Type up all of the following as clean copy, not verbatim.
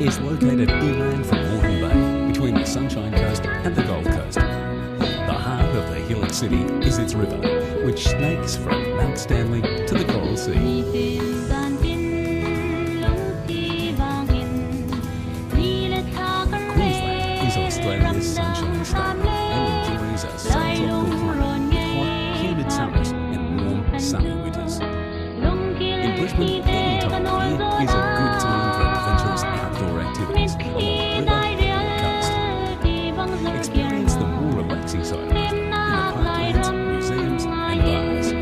is located inland from Moreton Bay, between the Sunshine Coast and the Gold Coast. The heart of the hillock city is its river, which snakes from Mount Stanley to the Coral Sea. Queensland is Australia's sunshine star and enjoys a subtropical climate, hot, humid summers and warm, sunny winters. In Brisbane, any time of year is a good time for adventurous outdoor activities along the river and the coast. Experience the more relaxing side of Brisbane in the parklands, museums and bars.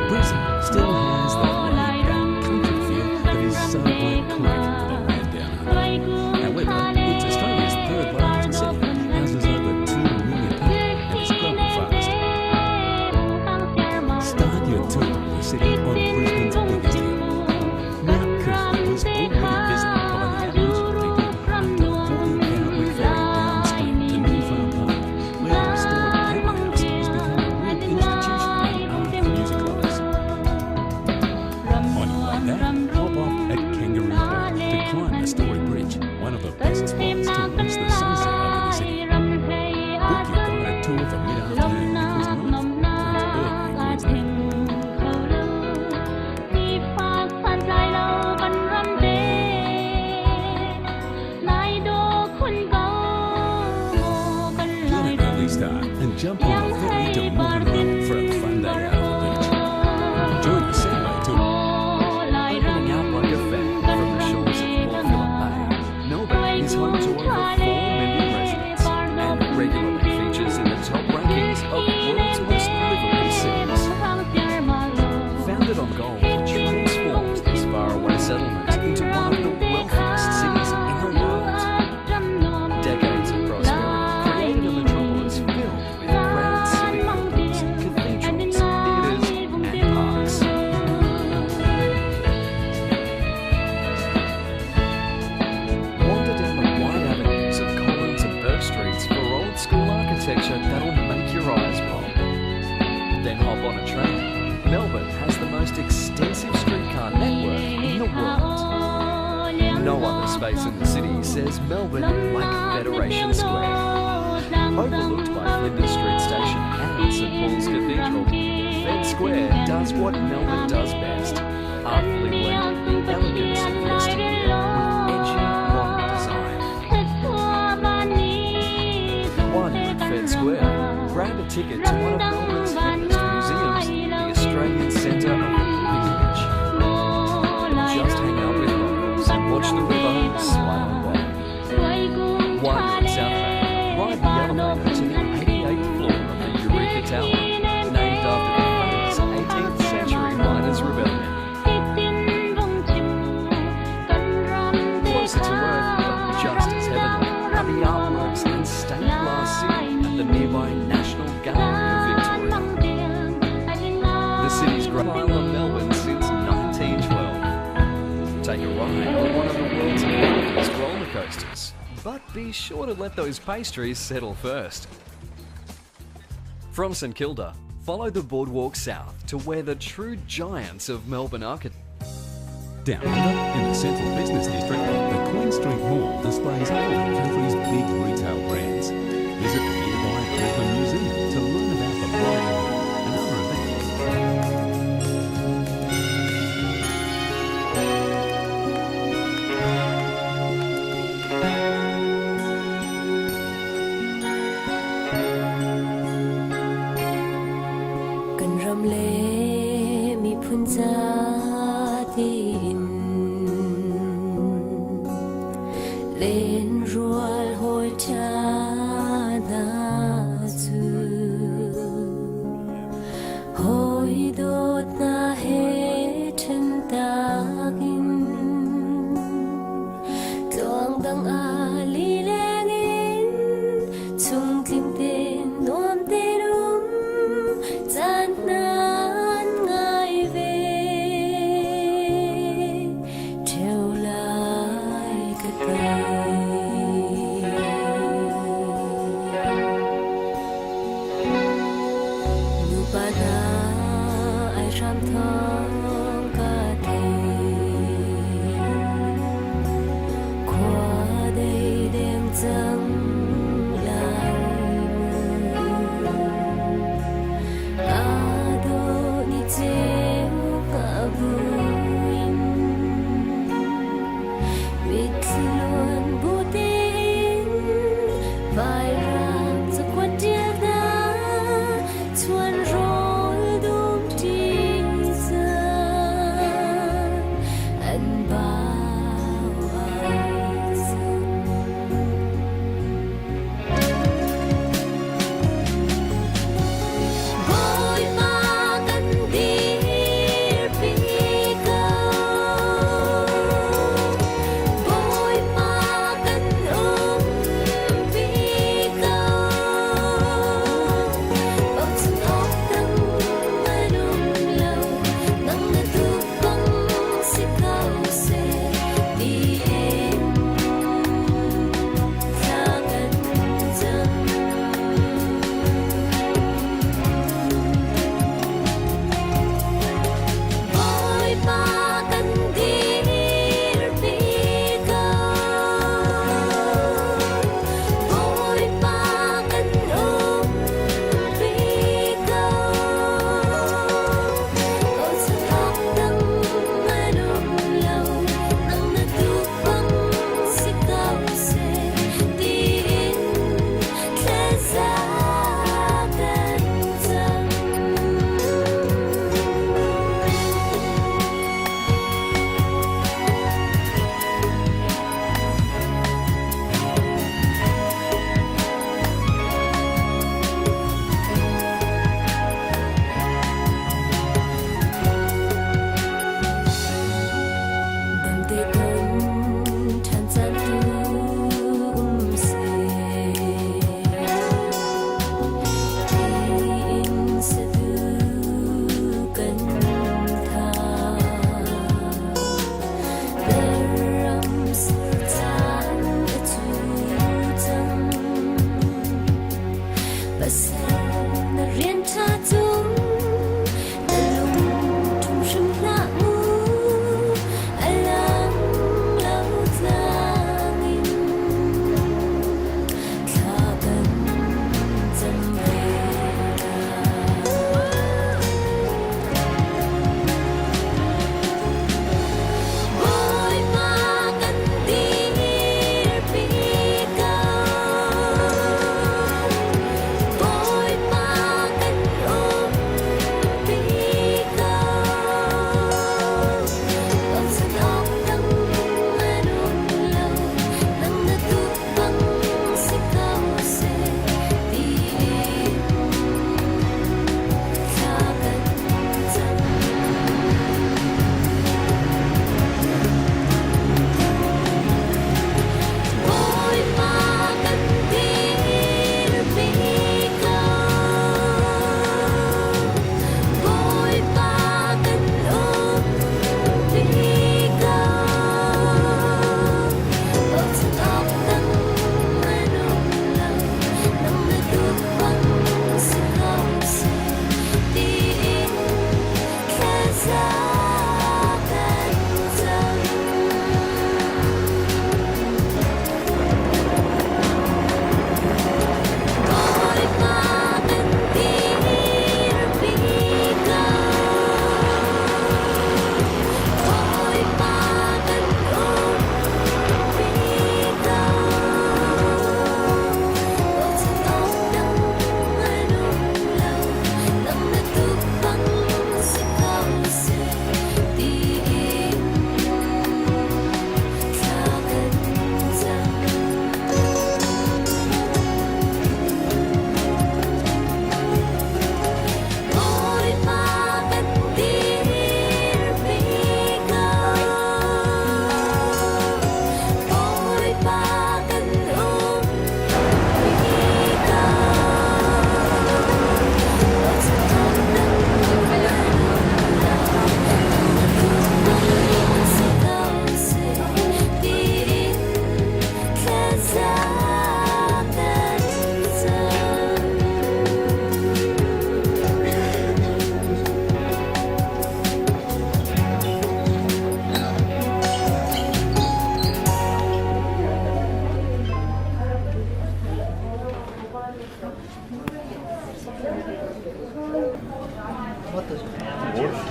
Brisbane still has that laid-back country feel that is so iconic for the land down under. However, it's Australia's third largest city, houses over 2 million people and is growing fast. Start your tour of the city on Brisbane's biggest hill. Mount Coot was already visited by the Aboriginal people after 40 Boundary Ferry downstream to New Farm Park, where the restored powerhouse has become a real institution of art and music lovers. On your way back, hop off at Kangaroo Point to climb the Story Bridge, one of the best spots to watch the sunset over the city. Book your guided tour for mid-afternoon because nightfall turns early in Queensland. Get an early start and jump on a ferry to Moreton Harbour for a fun day out on the beach. Join a Segway tour. Opening out like a fan from the shores of Port Phillip Bay, Melbourne is home to over 4 million residents and regularly features in the top rankings of world's most livable cities. Founded on gold, it transformed this faraway settlement into one of the wealthiest cities in the world. Decades of prosperity created a metropolis filled with grand civic buildings, cathedrals, theatres and parks. Wander down the wide avenues of Collins and Burke Streets for old school architecture that'll make your eyes pop. Then hop on a train. Melbourne has the most extensive streetcar network in the world. No other space in the city says Melbourne like Federation Square. Overlooked by Flinders Street Station and St Paul's Cathedral, Fed Square does what Melbourne does best, artfully blending the elegance of yesteryear with edgy modern design. While you're at Fed Square, grab a ticket to one of Melbourne's hippest museums, the Australian Centre of the Living Image. Just hang out with locals and watch the river slide on by. While you're in South Bay, ride the elevator to the 88th floor of the Eureka Tower, named after the famous 18th century miners' rebellion. Closer to Earth, but just as heavenly, are the artworks and stained glass ceiling at the nearby National Gallery of Victoria. The city's grown on Melbourne since 1912. Take a ride on one of the world's largest roller coasters, but be sure to let those pastries settle first. From St Kilda, follow the boardwalk south to where the true giants of Melbourne architecture. Down under, in the central business district, the Queen Street Mall displays all the country's big retail brands. Visit the nearby Brisbane Museum to learn about the Brighton and other events. Cần râm lê mi phun ra tin lên ruột hồi cha đã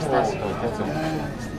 스타시오.